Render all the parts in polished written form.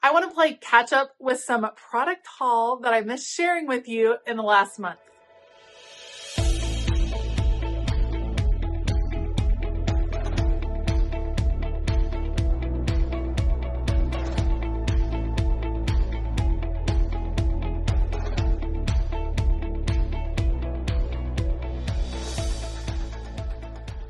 I want to play catch up with some product haul that I missed sharing with you in the last month.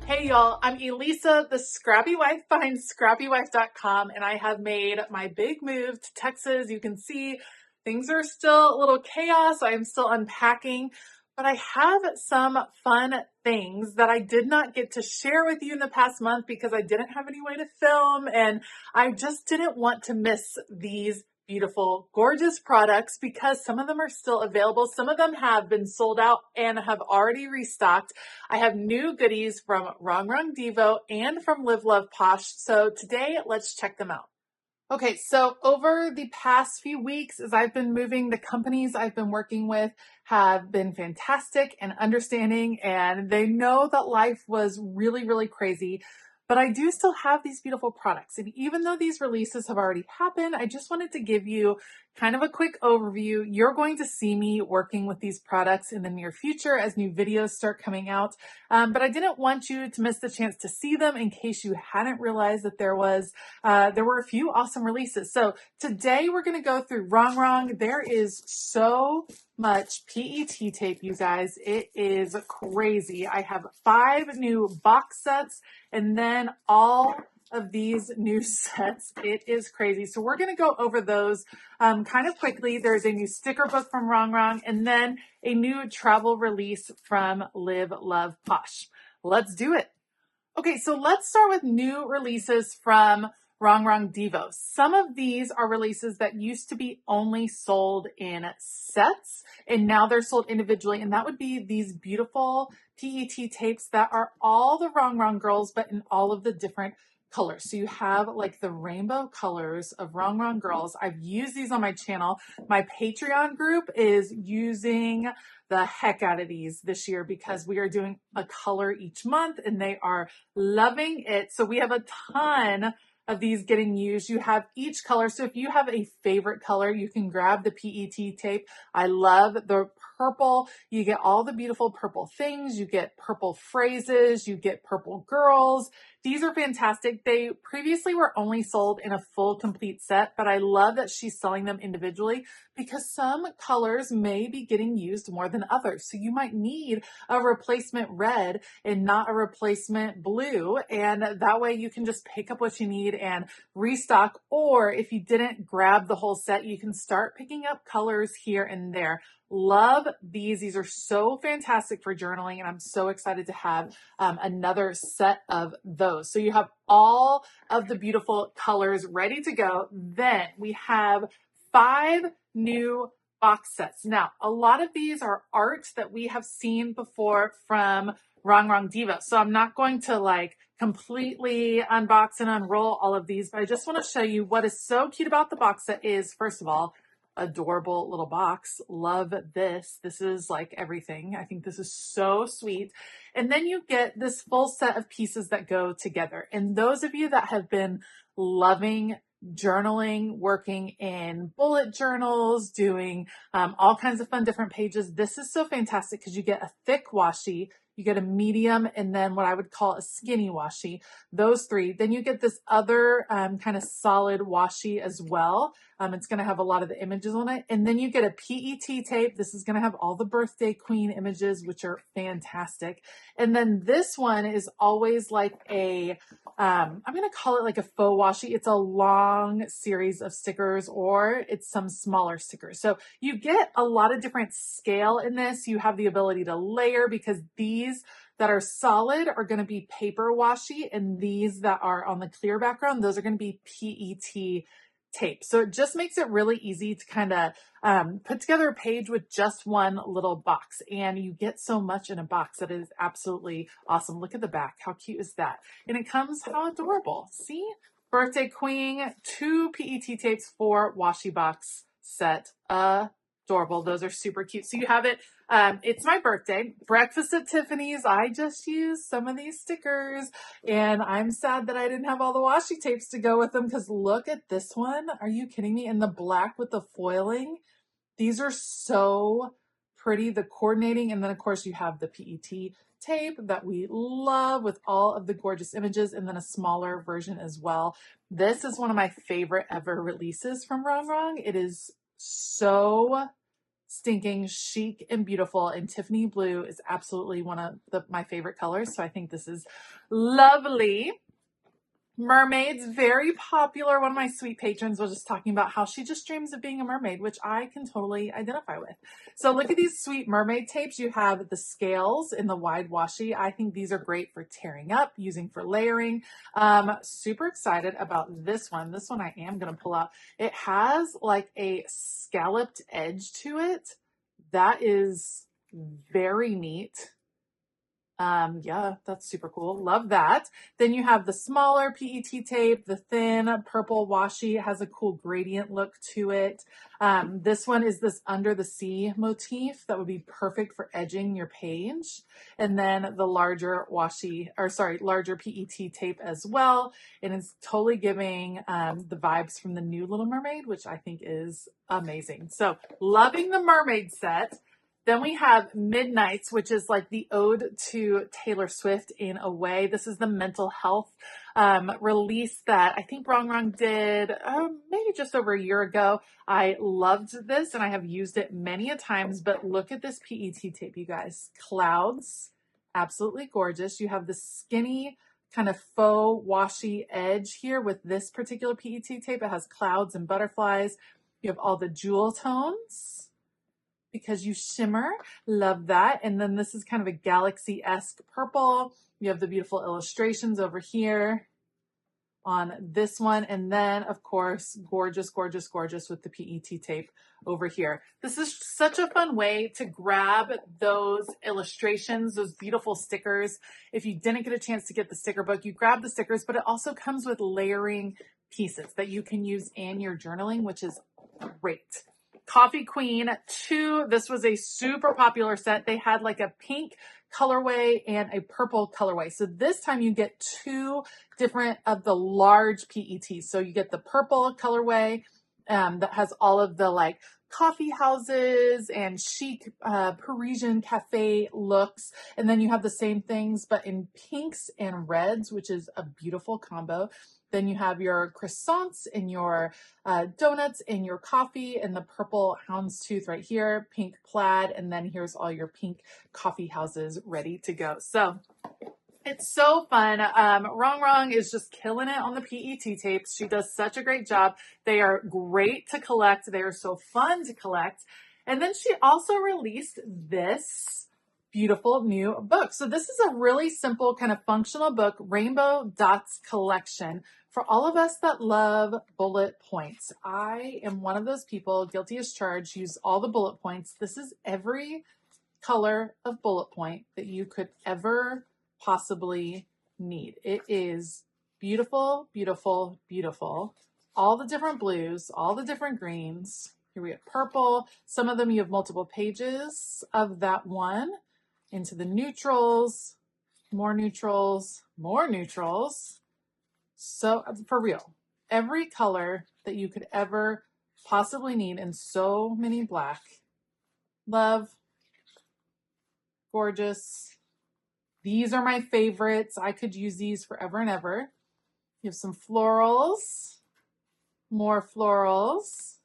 Hey y'all, I'm Elisa, the Scrappy Wife behind ScrappyWife.com, and I have made my big move to Texas. You can see things are still a little chaos. I am still unpacking, but I have some fun things that I did not get to share with you in the past month because I didn't have any way to film, and I just didn't want to miss these beautiful, gorgeous products because some of them are still available. Some of them have been sold out and have already restocked. I have new goodies from Rongrong DeVoe and from Live Love Posh. So today, let's check them out. Okay, so over the past few weeks, as I've been moving, the companies I've been working with have been fantastic and understanding, and they know that life was really, really crazy. But I do still have these beautiful products. And even though these releases have already happened, I just wanted to give you kind of a quick overview. You're going to see me working with these products in the near future as new videos start coming out. But I didn't want you to miss the chance to see them in case you hadn't realized that there were a few awesome releases. So today we're going to go through Rongrong. There is so much PET tape, you guys. It is crazy. I have 5 new box sets and then all of these new sets. It is crazy. So we're going to go over those kind of quickly. There's a new sticker book from Rongrong and then a new travel release from Live Love Posh. Let's do it. Okay, so let's start with new releases from Rongrong DeVoe. Some of these are releases that used to be only sold in sets, and now they're sold individually, and that would be these beautiful PET tapes that are all the Rongrong girls, but in all of the different colors. So you have like the rainbow colors of Rongrong girls. I've used these on my channel. My Patreon group is using the heck out of these this year because we are doing a color each month and they are loving it. So we have a ton of these getting used. You have each color. So if you have a favorite color, you can grab the PET tape. I love the purple. You get all the beautiful purple things. You get purple phrases. You get purple girls. These are fantastic. They previously were only sold in a full complete set, but I love that she's selling them individually because some colors may be getting used more than others. So you might need a replacement red and not a replacement blue. And that way you can just pick up what you need and restock. Or if you didn't grab the whole set, you can start picking up colors here and there. Love these. These are so fantastic for journaling, and I'm so excited to have another set of those. So you have all of the beautiful colors ready to go. Then we have 5 new box sets. Now, a lot of these are art that we have seen before from Rongrong DeVoe. So I'm not going to like completely unbox and unroll all of these, but I just want to show you what is so cute about the box set is, first of all, adorable little box. Love this. This is like everything. I think this is so sweet. And then you get this full set of pieces that go together. And those of you that have been loving journaling, working in bullet journals, doing all kinds of fun different pages, this is so fantastic because you get a thick washi, you get a medium, and then what I would call a skinny washi, those 3. Then you get this other kind of solid washi as well. It's going to have a lot of the images on it. And then you get a PET tape. This is going to have all the birthday queen images, which are fantastic. And then this one is always like a, I'm going to call it like a faux washi. It's a long series of stickers or it's some smaller stickers. So you get a lot of different scale in this. You have the ability to layer because these that are solid are going to be paper washi, and these that are on the clear background, those are going to be PET tape. So it just makes it really easy to kind of put together a page with just one little box, and you get so much in a box that is absolutely awesome. Look at the back. How cute is that? And it comes, how adorable. See? Birthday Queen, 2 PET tapes, 4 washi box set. Adorable. Those are super cute. So you have it It's my birthday. Breakfast at Tiffany's. I just used some of these stickers and I'm sad that I didn't have all the washi tapes to go with them because look at this one. Are you kidding me? In the black with the foiling. These are so pretty, the coordinating. And then of course you have the PET tape that we love with all of the gorgeous images and then a smaller version as well. This is one of my favorite ever releases from Rongrong. It is so stinking chic and beautiful, and Tiffany blue is absolutely one of my favorite colors. So I think this is lovely. Mermaids, very popular. One of my sweet patrons was just talking about how she just dreams of being a mermaid, which I can totally identify with. So look at these sweet mermaid tapes. You have the scales in the wide washi. I think these are great for tearing up, using for layering. Super excited about this one. This one I am going to pull out. It has like a scalloped edge to it. That is very neat. Yeah, that's super cool. Love that. Then you have the smaller PET tape, the thin purple washi. It has a cool gradient look to it. This one is this under the sea motif that would be perfect for edging your page. And then the larger larger PET tape as well. And it's totally giving the vibes from the new Little Mermaid, which I think is amazing. So loving the mermaid set. Then we have Midnights, which is like the ode to Taylor Swift in a way. This is the mental health release that I think Rongrong did maybe just over a year ago. I loved this and I have used it many a times, but look at this PET tape, you guys. Clouds, absolutely gorgeous. You have the skinny kind of faux washi edge here with this particular PET tape. It has clouds and butterflies. You have all the jewel tones because you shimmer. Love that. And then this is kind of a galaxy-esque purple. You have the beautiful illustrations over here on this one. And then of course, gorgeous, gorgeous, gorgeous with the PET tape over here. This is such a fun way to grab those illustrations, those beautiful stickers. If you didn't get a chance to get the sticker book, you grab the stickers, but it also comes with layering pieces that you can use in your journaling, which is great. Coffee Queen 2. This was a super popular set. They had like a pink colorway and a purple colorway. So this time you get two different of the large PETs. So you get the purple colorway that has all of the like coffee houses and chic Parisian cafe looks. And then you have the same things, but in pinks and reds, which is a beautiful combo. Then you have your croissants and your donuts and your coffee and the purple houndstooth right here, pink plaid. And then here's all your pink coffee houses ready to go. So it's so fun. Rongrong is just killing it on the PET tapes. She does such a great job. They are great to collect. They are so fun to collect. And then she also released this beautiful new book. So this is a really simple kind of functional book, Rainbow Dots Collection, for all of us that love bullet points. I am one of those people, guilty as charged, use all the bullet points. This is every color of bullet point that you could ever possibly need. It is beautiful, beautiful, beautiful. All the different blues, all the different greens. Here we have purple. Some of them you have multiple pages of that one. Into the neutrals, more neutrals, more neutrals. So for real, every color that you could ever possibly need and so many black. Love, gorgeous. These are my favorites. I could use these forever and ever. You have some florals, more florals.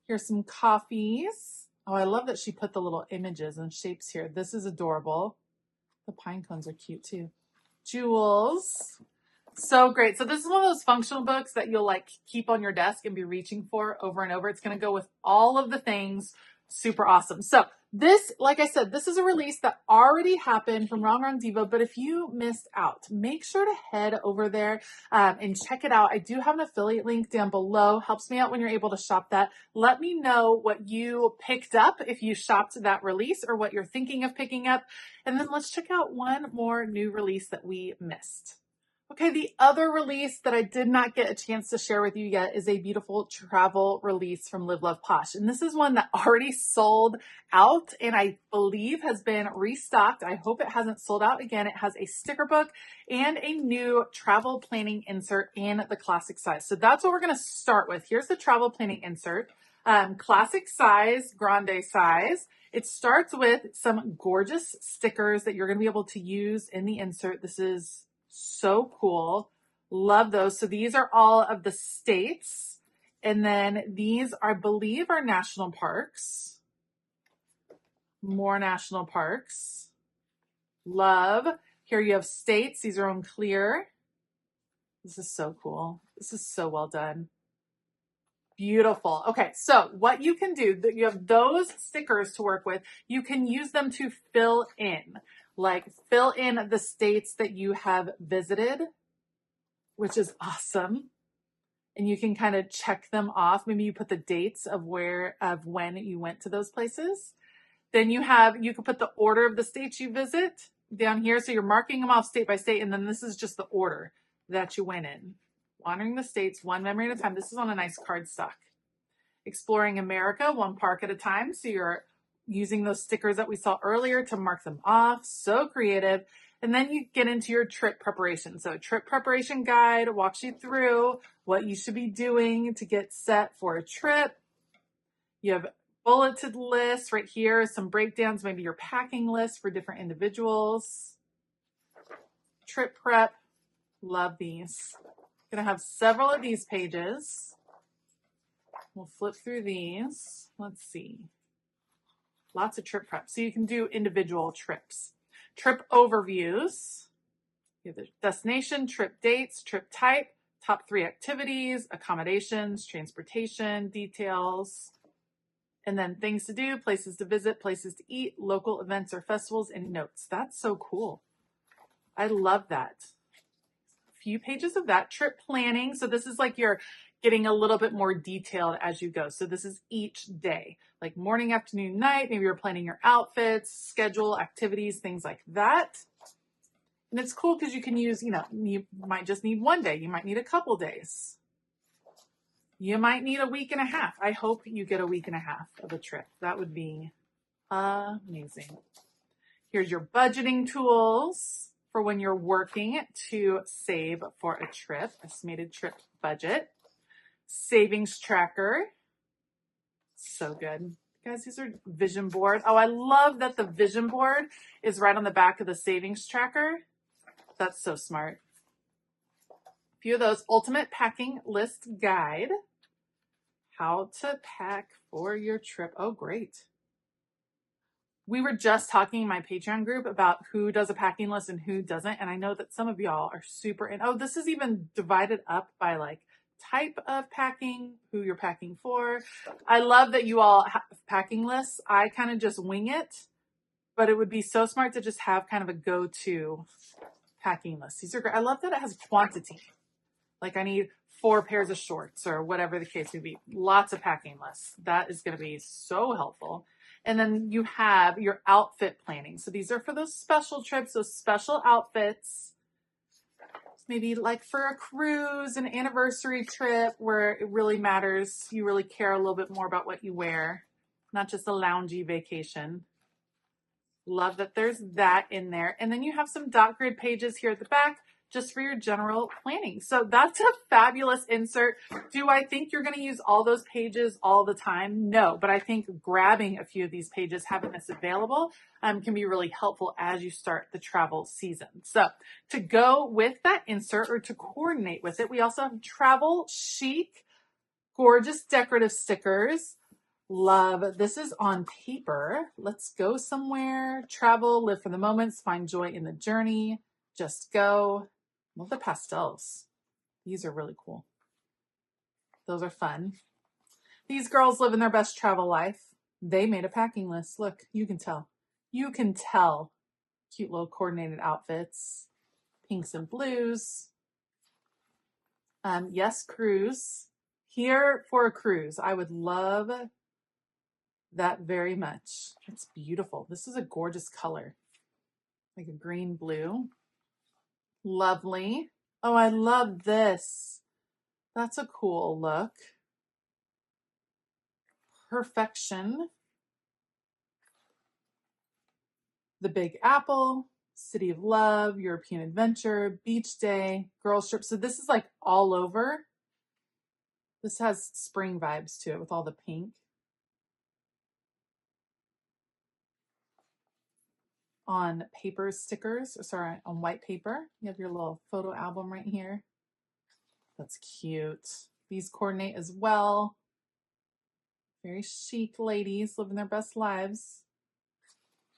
Here's some coffees. Oh, I love that she put the little images and shapes here. This is adorable. The pine cones are cute too. Jewels. So great. So this is one of those functional books that you'll like keep on your desk and be reaching for over and over. It's going to go with all of the things. Super awesome. So this, like I said, this is a release that already happened from Rongrong DeVoe, but if you missed out, make sure to head over there and check it out. I do have an affiliate link down below. Helps me out when you're able to shop that. Let me know what you picked up if you shopped that release or what you're thinking of picking up. And then let's check out one more new release that we missed. Okay, the other release that I did not get a chance to share with you yet is a beautiful travel release from Live Love Posh. And this is one that already sold out and I believe has been restocked. I hope it hasn't sold out again. It has a sticker book and a new travel planning insert in the classic size. So that's what we're going to start with. Here's the travel planning insert. Classic size, grande size. It starts with some gorgeous stickers that you're going to be able to use in the insert. This is so cool. Love those. So these are all of the states. And then these, I believe, are national parks. More national parks. Love. Here you have states. These are on clear. This is so cool. This is so well done. Beautiful. Okay, so what you can do, you have those stickers to work with. You can use them to fill in. Like fill in the states that you have visited, which is awesome. And you can kind of check them off. Maybe you put the dates of when you went to those places. Then you can put the order of the states you visit down here. So you're marking them off state by state. And then this is just the order that you went in. Wandering the states, one memory at a time. This is on a nice cardstock. Exploring America, one park at a time. So you're using those stickers that we saw earlier to mark them off. So creative. And then you get into your trip preparation. So trip preparation guide walks you through what you should be doing to get set for a trip. You have bulleted lists right here, some breakdowns, maybe your packing list for different individuals. Trip prep. Love these. Gonna have several of these pages. We'll flip through these. Let's see. Lots of trip prep. So you can do individual trips. Trip overviews. You have the destination, trip dates, trip type, top 3 activities, accommodations, transportation, details, and then things to do, places to visit, places to eat, local events or festivals, and notes. That's so cool. I love that. A few pages of that. Trip planning. So this is like you're getting a little bit more detailed as you go. So this is each day, like morning, afternoon, night. Maybe you're planning your outfits, schedule, activities, things like that. And it's cool because you can use, you might just need one day. You might need a couple days. You might need a week and a half. I hope you get a week and a half of a trip. That would be amazing. Here's your budgeting tools for when you're working to save for a trip, estimated trip budget. Savings tracker. So good. Guys, these are vision board. Oh, I love that the vision board is right on the back of the savings tracker. That's so smart. A few of those. Ultimate packing list guide. How to pack for your trip. Oh, great. We were just talking in my Patreon group about who does a packing list and who doesn't. And I know that some of y'all are super in. Oh, this is even divided up by like type of packing, who you're packing for. I love that you all have packing lists. I kind of just wing it, but it would be so smart to just have kind of a go-to packing list. These are great. I love that it has quantity. Like I need 4 pairs of shorts or whatever the case may be. Lots of packing lists. That is going to be so helpful. And then you have your outfit planning. So these are for those special trips, those special outfits. Maybe like for a cruise, an anniversary trip where it really matters. You really care a little bit more about what you wear, not just a loungy vacation. Love that there's that in there. And then you have some dot grid pages here at the back just for your general planning. So that's a fabulous insert. Do I think you're going to use all those pages all the time? No, but I think grabbing a few of these pages, having this available, can be really helpful as you start the travel season. So to go with that insert or to coordinate with it, we also have Travel Chic, gorgeous decorative stickers. Love. This is on paper. Let's go somewhere. Travel, live for the moments, find joy in the journey. Just go. Love the pastels. These are really cool. Those are fun. These girls living their best travel life. They made a packing list. Look, you can tell. You can tell. Cute little coordinated outfits. Pinks and blues. Yes, cruise. Here for a cruise. I would love that very much. It's beautiful. This is a gorgeous color. Like a green blue. Lovely. Oh, I love this. That's a cool look. Perfection. The Big Apple, City of Love, European Adventure, Beach Day, Girls Trip. So this is like all over. This has spring vibes to it with all the pink. On paper stickers, sorry, on white paper. You have your little photo album right here. That's cute. These coordinate as well. Very chic ladies living their best lives.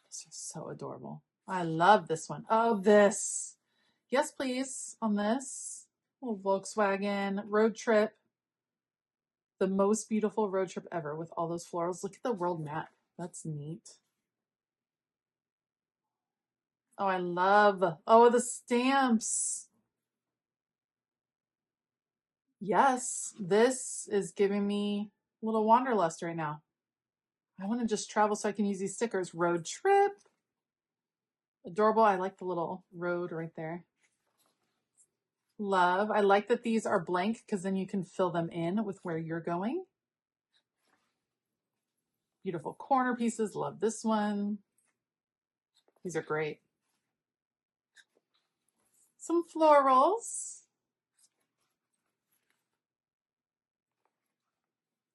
These are so adorable. I love this one. Oh, this. Yes, please, on this. Little Volkswagen road trip. The most beautiful road trip ever with all those florals. Look at the world map. That's neat. Oh, I love, oh, the stamps. Yes, this is giving me a little wanderlust right now. I want to just travel so I can use these stickers. Road trip. Adorable. I like the little road right there. Love. I like that these are blank because then you can fill them in with where you're going. Beautiful corner pieces. Love this one. These are great. Some florals.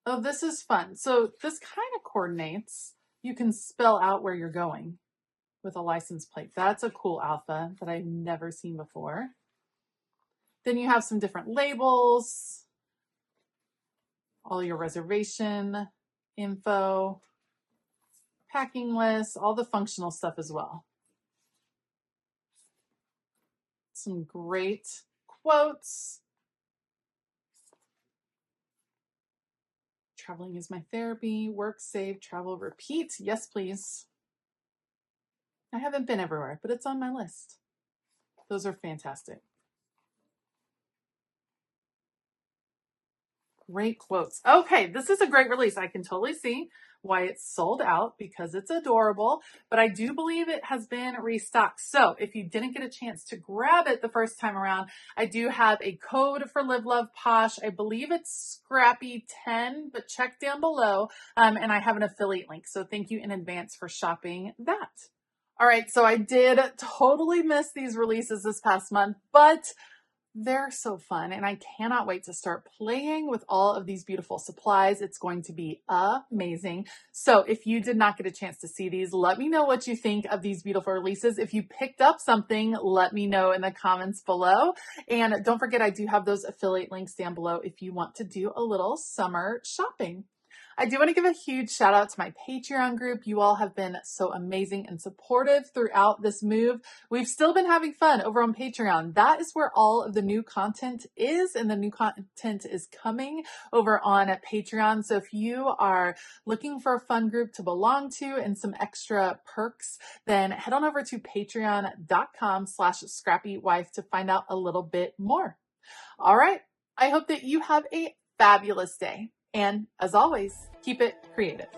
Oh, this is fun. So this kind of coordinates. You can spell out where you're going with a license plate. That's a cool alpha that I've never seen before. Then you have some different labels, all your reservation info, packing lists, all the functional stuff as well. Some great quotes. Traveling is my therapy. Work, save, travel, repeat. Yes, please. I haven't been everywhere, but it's on my list. Those are fantastic. Great quotes. Okay, this is a great release. I can totally see why it's sold out because it's adorable, but I do believe it has been restocked. So if you didn't get a chance to grab it the first time around, I do have a code for Live Love Posh. I believe it's Scrappy10, but check down below. And I have an affiliate link. So thank you in advance for shopping that. All right, so I did totally miss these releases this past month, but they're so fun, and I cannot wait to start playing with all of these beautiful supplies. It's going to be amazing. So if you did not get a chance to see these, let me know what you think of these beautiful releases. If you picked up something, let me know in the comments below. And don't forget, I do have those affiliate links down below if you want to do a little summer shopping. I do want to give a huge shout out to my Patreon group. You all have been so amazing and supportive throughout this move. We've still been having fun over on Patreon. That is where all of the new content is, and the new content is coming over on Patreon. So if you are looking for a fun group to belong to and some extra perks, then head on over to patreon.com/ScrappyWife to find out a little bit more. All right. I hope that you have a fabulous day. And as always, keep it creative.